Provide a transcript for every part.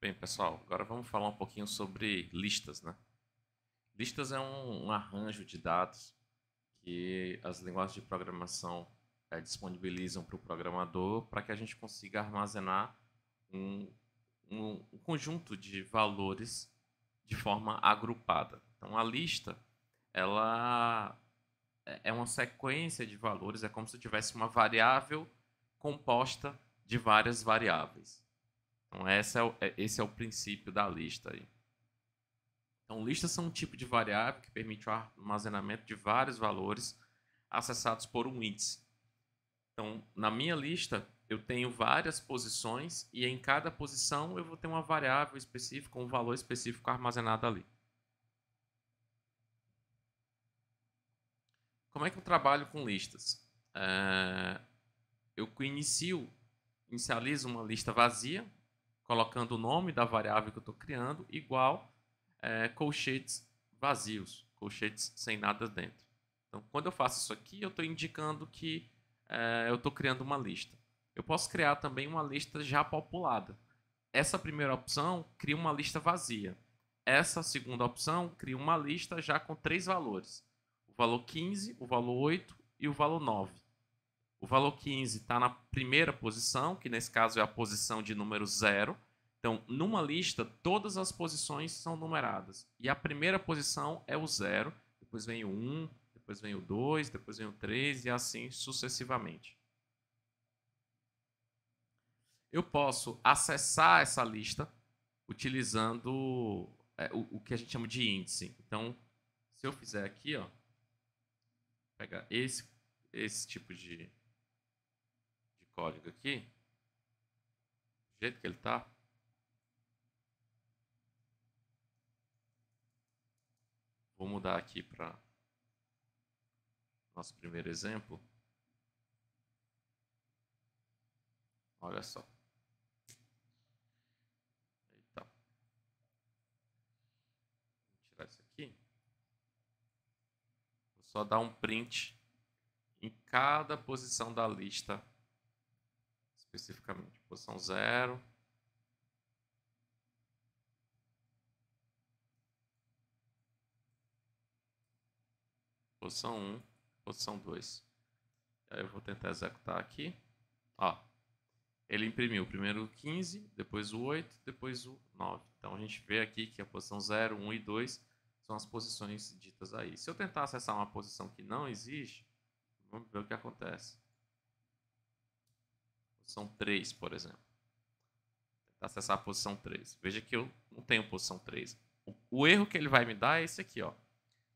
Bem, pessoal, agora vamos falar um pouquinho sobre listas, né? Listas é um arranjo de dados que as linguagens de programação disponibilizam para o programador para que a gente consiga armazenar um, um conjunto de valores de forma agrupada. Então, a lista, ela é uma sequência de valores, é como se tivesse uma variável composta de várias variáveis. Então, esse é o princípio da lista aí. Então, listas são um tipo de variável que permite o armazenamento de vários valores acessados por um índice. Então, na minha lista, eu tenho várias posições e em cada posição eu vou ter uma variável específica, um valor específico armazenado ali. Como é que eu trabalho com listas? Eu inicializo uma lista vazia, colocando o nome da variável que eu estou criando, igual colchetes vazios, colchetes sem nada dentro. Então, quando eu faço isso aqui, eu estou indicando que eu estou criando uma lista. Eu posso criar também uma lista já populada. Essa primeira opção cria uma lista vazia. Essa segunda opção cria uma lista já com 3 valores. O valor 15, o valor 8 e o valor 9. O valor 15 está na primeira posição, que nesse caso é a posição de número 0. Então, numa lista, todas as posições são numeradas. E a primeira posição é o 0, depois vem o 1, depois vem o 2, depois vem o 3 e assim sucessivamente. Eu posso acessar essa lista utilizando o que a gente chama de índice. Então, se eu fizer aqui, ó, pegar esse tipo de código aqui, do jeito que ele está, vou mudar aqui para nosso primeiro exemplo. Olha só. Eita. Vou tirar isso aqui. Vou só dar um print em cada posição da lista, especificamente. Posição 0. Posição 1. Posição 2. Aí eu vou tentar executar aqui. Ó. Ele imprimiu primeiro o 15, depois o 8, depois o 9. Então a gente vê aqui que a posição 0, 1 e 2 são as posições ditas aí. Se eu tentar acessar uma posição que não existe, vamos ver o que acontece. Posição 3, por exemplo. Tentar acessar a posição 3. Veja que eu não tenho posição 3. O erro que ele vai me dar é esse aqui, ó.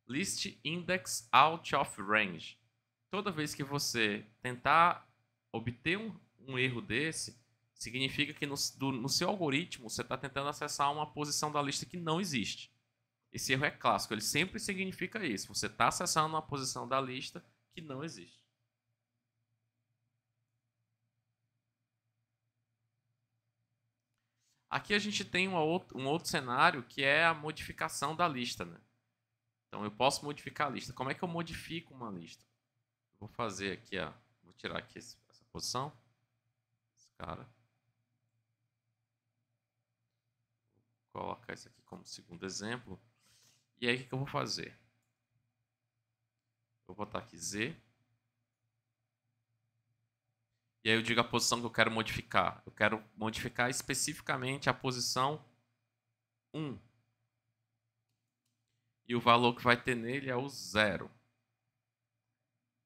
List index out of range. Toda vez que você tentar obter um erro desse, significa que no seu algoritmo você está tentando acessar uma posição da lista que não existe. Esse erro é clássico, ele sempre significa isso. Você está acessando uma posição da lista que não existe. Aqui a gente tem um outro cenário que é a modificação da lista, né? Então eu posso modificar a lista. Como é que eu modifico uma lista? Vou fazer aqui, ó. Vou tirar aqui essa posição. Esse cara. Vou colocar isso aqui como segundo exemplo. E aí o que eu vou fazer? Vou botar aqui Z. E aí eu digo a posição que eu quero modificar. Eu quero modificar especificamente a posição 1. E o valor que vai ter nele é o 0.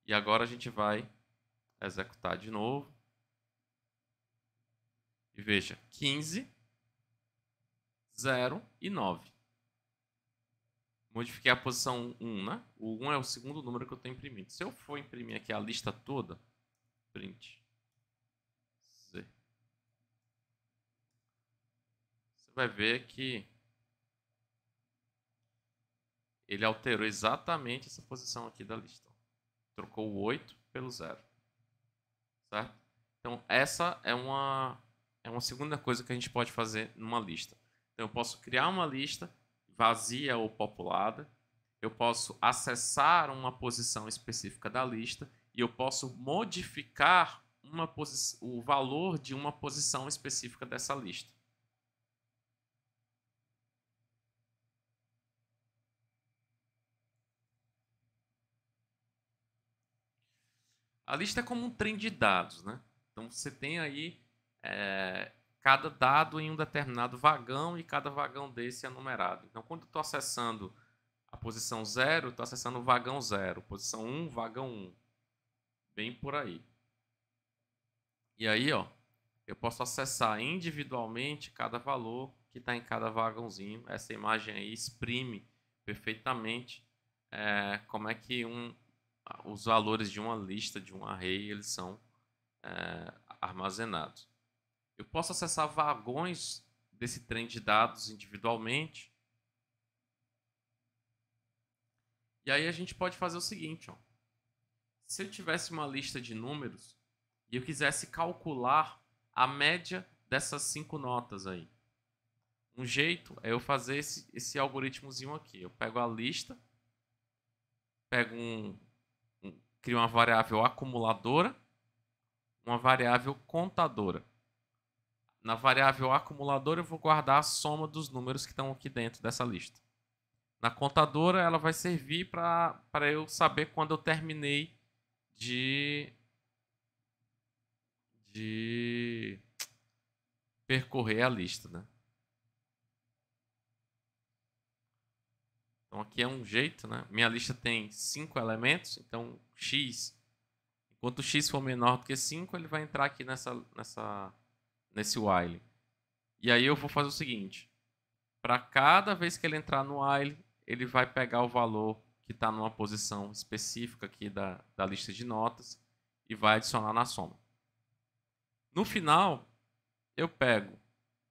E agora a gente vai executar de novo. E veja, 15, 0 e 9. Modifiquei a posição 1, né? O 1 é o segundo número que eu tenho imprimido. Se eu for imprimir aqui a lista toda, print Z, você vai ver que ele alterou exatamente essa posição aqui da lista. Trocou o 8 pelo 0. Certo? Então, essa é uma segunda coisa que a gente pode fazer numa lista. Então, eu posso criar uma lista vazia ou populada. Eu posso acessar uma posição específica da lista e eu posso modificar o valor de uma posição específica dessa lista. A lista é como um trem de dados, né? Então você tem aí cada dado em um determinado vagão e cada vagão desse é numerado. Então quando eu estou acessando a posição 0, estou acessando o vagão 0. Posição 1, vagão 1. Bem por aí. E aí, ó, eu posso acessar individualmente cada valor que está em cada vagãozinho. Essa imagem aí exprime perfeitamente como é que os valores de uma lista, de um array, eles são armazenados. Eu posso acessar vagões desse trem de dados individualmente. E aí a gente pode fazer o seguinte, ó. Se eu tivesse uma lista de números e eu quisesse calcular a média dessas 5 notas aí. Um jeito é eu fazer esse algoritmozinho aqui. Eu pego a lista, pego crio uma variável acumuladora, uma variável contadora. Na variável acumuladora eu vou guardar a soma dos números que estão aqui dentro dessa lista. Na contadora ela vai servir para eu saber quando eu terminei de percorrer a lista, né? Então aqui é um jeito, né? Minha lista tem 5 elementos, então x, enquanto x for menor do que 5, ele vai entrar aqui nesse while. E aí eu vou fazer o seguinte, para cada vez que ele entrar no while, ele vai pegar o valor que está numa posição específica aqui da lista de notas e vai adicionar na soma. No final, eu pego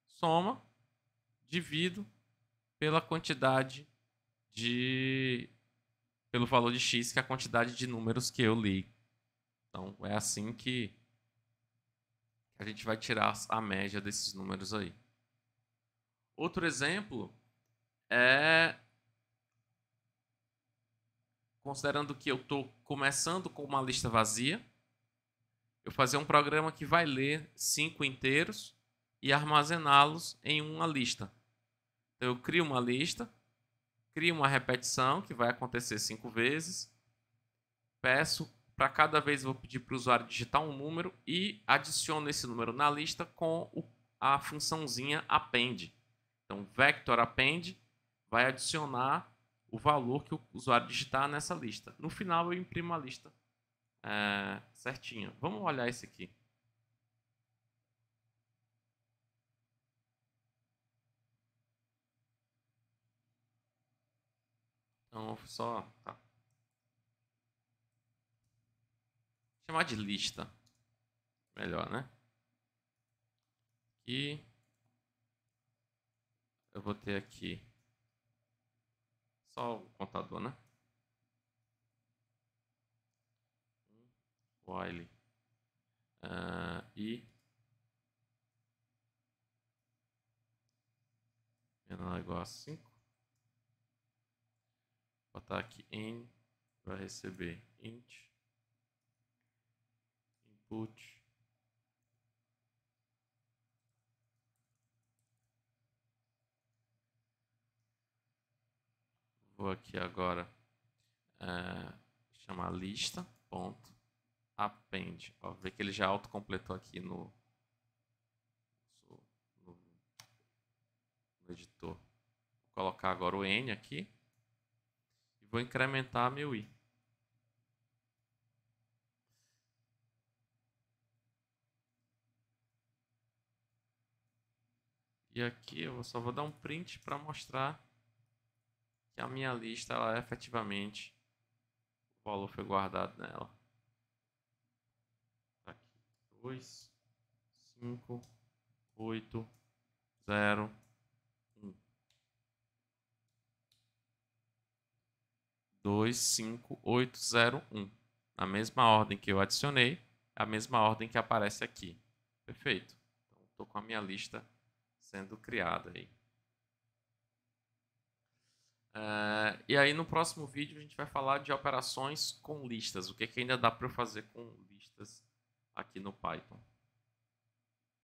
soma, divido pela quantidade pelo valor de x, que é a quantidade de números que eu li. Então, é assim que a gente vai tirar a média desses números aí. Outro exemplo é, considerando que eu estou começando com uma lista vazia, eu fazer um programa que vai ler 5 inteiros e armazená-los em uma lista. Então, eu crio uma lista, crio uma repetição, que vai acontecer 5 vezes, peço, para cada vez eu vou pedir para o usuário digitar um número e adiciono esse número na lista com a funçãozinha append. Então, vector append vai adicionar o valor que o usuário digitar nessa lista. No final, eu imprimo a lista certinha. Vamos olhar esse aqui. Então, só... Tá. Chamar de lista. Melhor, né? E eu vou ter aqui só o contador, né? While e menor ou igual a 5. Vou botar aqui n, vai receber int, input, vou aqui agora chamar lista, ponto, append. Ó, vê que ele já autocompletou aqui no editor. Vou colocar agora o n aqui e vou incrementar meu i. E aqui eu só vou dar um print para mostrar que a minha lista, ela efetivamente, o valor foi guardado nela. Tá aqui, 2, 5, 8, 0, 1. 2, 5, 8, 0, 1. Na mesma ordem que eu adicionei, a mesma ordem que aparece aqui. Perfeito. Então, estou com a minha lista sendo criada aí. E aí no próximo vídeo a gente vai falar de operações com listas. O que ainda dá para eu fazer com listas aqui no Python.